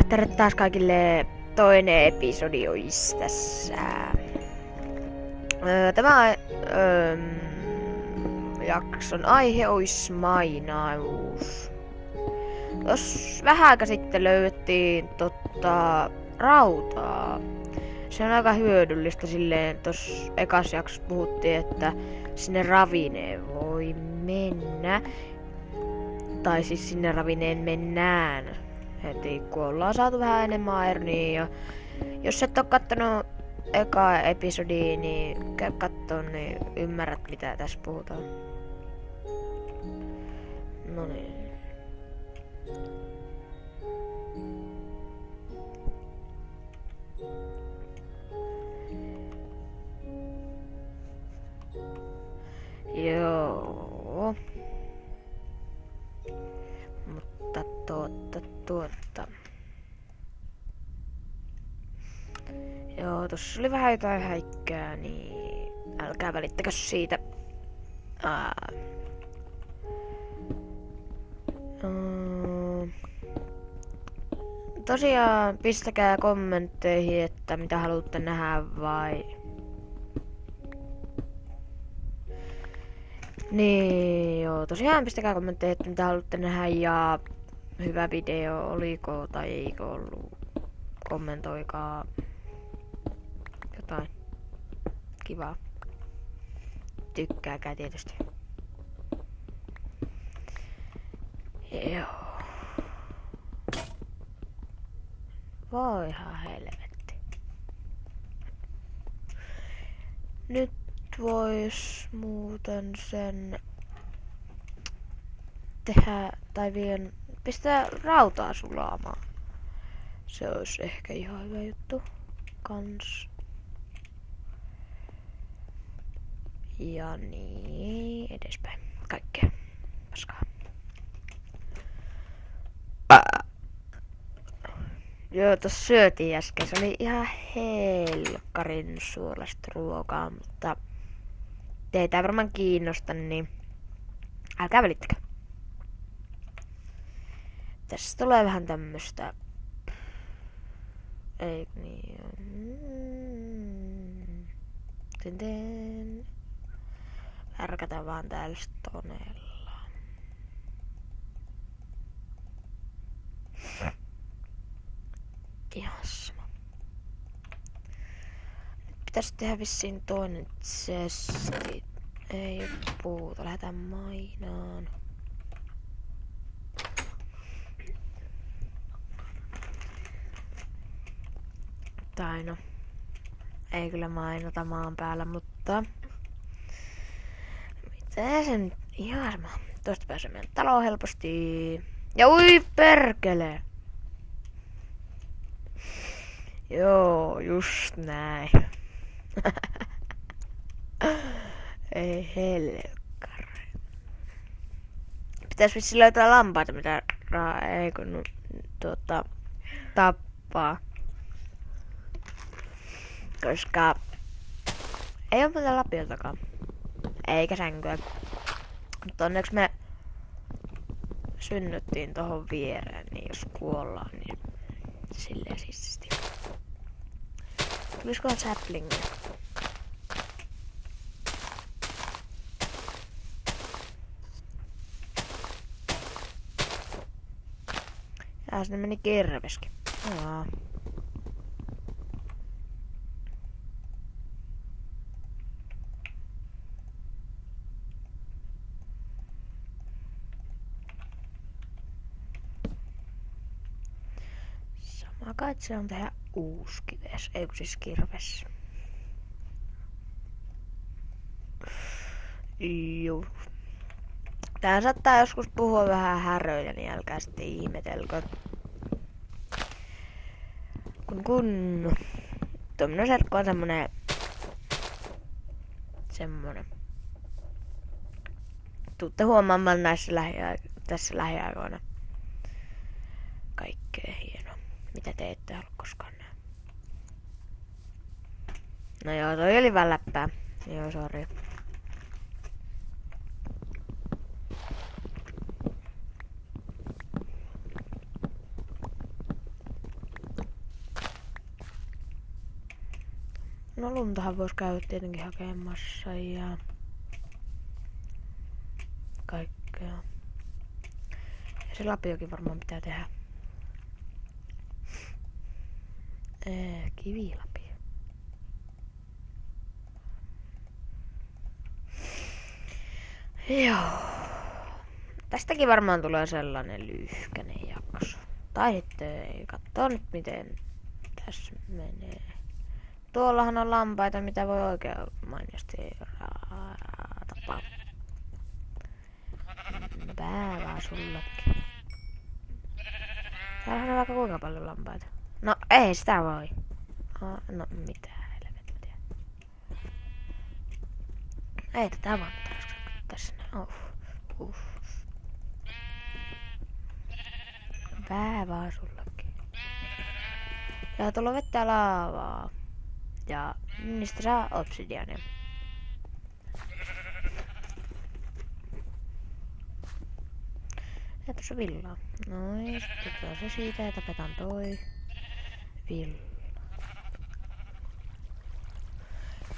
Terve taas kaikille, toinen episodi olisi tässä. Tämä jakson aihe olisi mainaus. Tuossa vähän aika sitten löydettiin rautaa. Se on aika hyödyllistä silleen, tuossa ekassa jaksossa puhuttiin, että sinne ravineen voi mennä. Tai siis sinne ravineen mennään heti, kun ollaan saatu vähän enemmän ironia. Ja jos et oo kattonut ekaa episodia, niin käy kattoon, niin ymmärrät mitä tässä puhutaan. No niin. Joo. Mutta Joo, tossa oli vähän jotain häikkää, niin älkää välittäkö siitä. Tosiaan pistäkää kommentteihin, että mitä haluatte nähdä vai... Niin, joo, tosiaan pistäkää kommentteihin, että mitä haluatte nähdä ja hyvä video oliko tai eikö ollut. Kommentoikaa jotain kivaa. Tykkääkää tietysti. Joo. Voi ihan helvetti. Nyt vois muuten sen tehdä tai pistää rautaa sulamaan. Se olisi ehkä ihan hyvä juttu kans. Ja niin edespäin. Kaikkea paskaa. Joo, tossa syötiin äsken. Se oli ihan helkkarin suolasta ruokaa, mutta teitä ei varmaan kiinnosta, niin älkää välittäkö. Tässä tulee vähän tämmöstä... Ei niin... Värkätään vaan täällä stonella. Ihan sama. Nyt pitäis tehdä vissiin toinen chesti. Ei oo puuta, lähdetään mainaan. Tai no, ei kyllä mainota maan päällä, mutta... Mitä se nyt ihan sama. Tuosta pääsee meidän taloon helposti. Ja ui perkele! Joo, just näin. Ei helkkari. Pitäis vissi löytää lampaita, mitä ei kun tappaa. Koska ei oo mitään lapiotakaan. Eikä sänkyä. Mutta onneksi me synnyttiin tohon viereen, niin jos kuollaan, niin silleen siististi. Tuliskohan saplingia? Ja sinne meni kirveskin. Jaa. Sama kai se on tehdä uusi kives, ei kun siis kirves. Juu. Tää saattaa joskus puhua vähän häröillä, niin älkää sitten ihmetelkö. Kun tuommoinen serkku on semmonen. Tuutte huomaamaan tässä lähiaikoina kaikkea hienoa, mitä te ette halua koskaan nähdä. No joo, toi oli vähän läppää. Joo, sori. No luntahan vois käydä tietenkin hakemassa ja kaikkea. Ja se lapiokin varmaan pitää tehdä. Kivilapio. Joo. Tästäkin varmaan tulee sellainen lyhkänen jakso. Tai sitten ei. Katsoo nyt miten tässä menee. Tuollahan on lampaita, mitä voi oikein mainiosti tapaa. Pää vaan sullekin. Täällähän on vaikka kuinka paljon lampaita. No ei sitä voi. No mitä helvettiä. Ei tätä vaan tarvitse tässä. Pää vaan sullekin. Ja tuolla on vettä laavaa. Ja niistä saa obsidiania. Ja tuossa villaa. Noin, sitten se siitä ja tapetaan toi villa.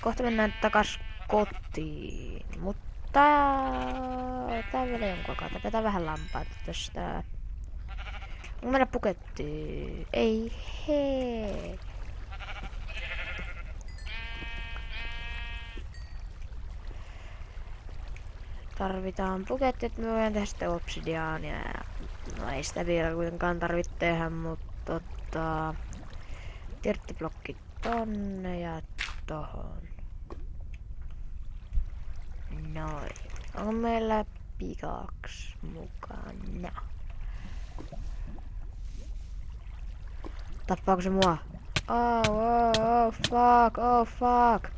Kohta mennään takas kotiin, mutta tää vielä jonkun aikaa. Tapetaan vähän lampaita tästä. Onko meillä puketti? Ei hei. Tarvitaan puketti, että me voidaan tehdä sitten obsidiaania. No ei sitä vielä kuitenkaan tarvitse tehdä, mutta tirttiblokki tonne ja tohon. Noin. Onko meillä pikaks mukana? Tappaako se mua? Oh fuck.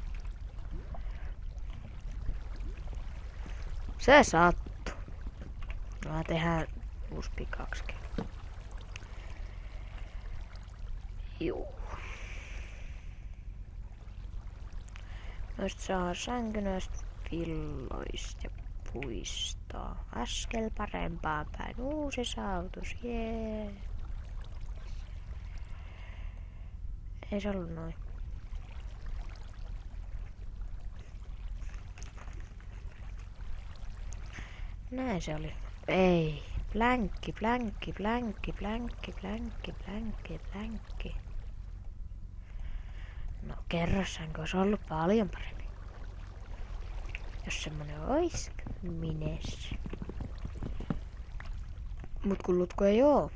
Se sattuu. Mä tehdään uusi pikaksikin. Juu. Noista saa sänkynöistä, villoista ja puista. Askel parempaan päin. Uusi saavutus, jee. Ei se ollut noin. Näin se oli. Ei. Blänkki. No kerrossaanko olisi ollut paljon paremmin. Jos semmonen ois mines. Mut kun lutku ei oo.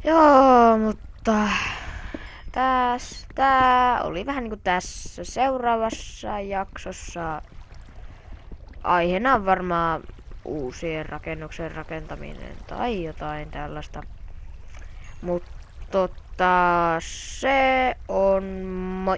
Joo, mutta tää oli vähän niinku tässä seuraavassa jaksossa. Aiheena on varmaan uusien rakennuksen rakentaminen tai jotain tällaista. Mutta se on moi!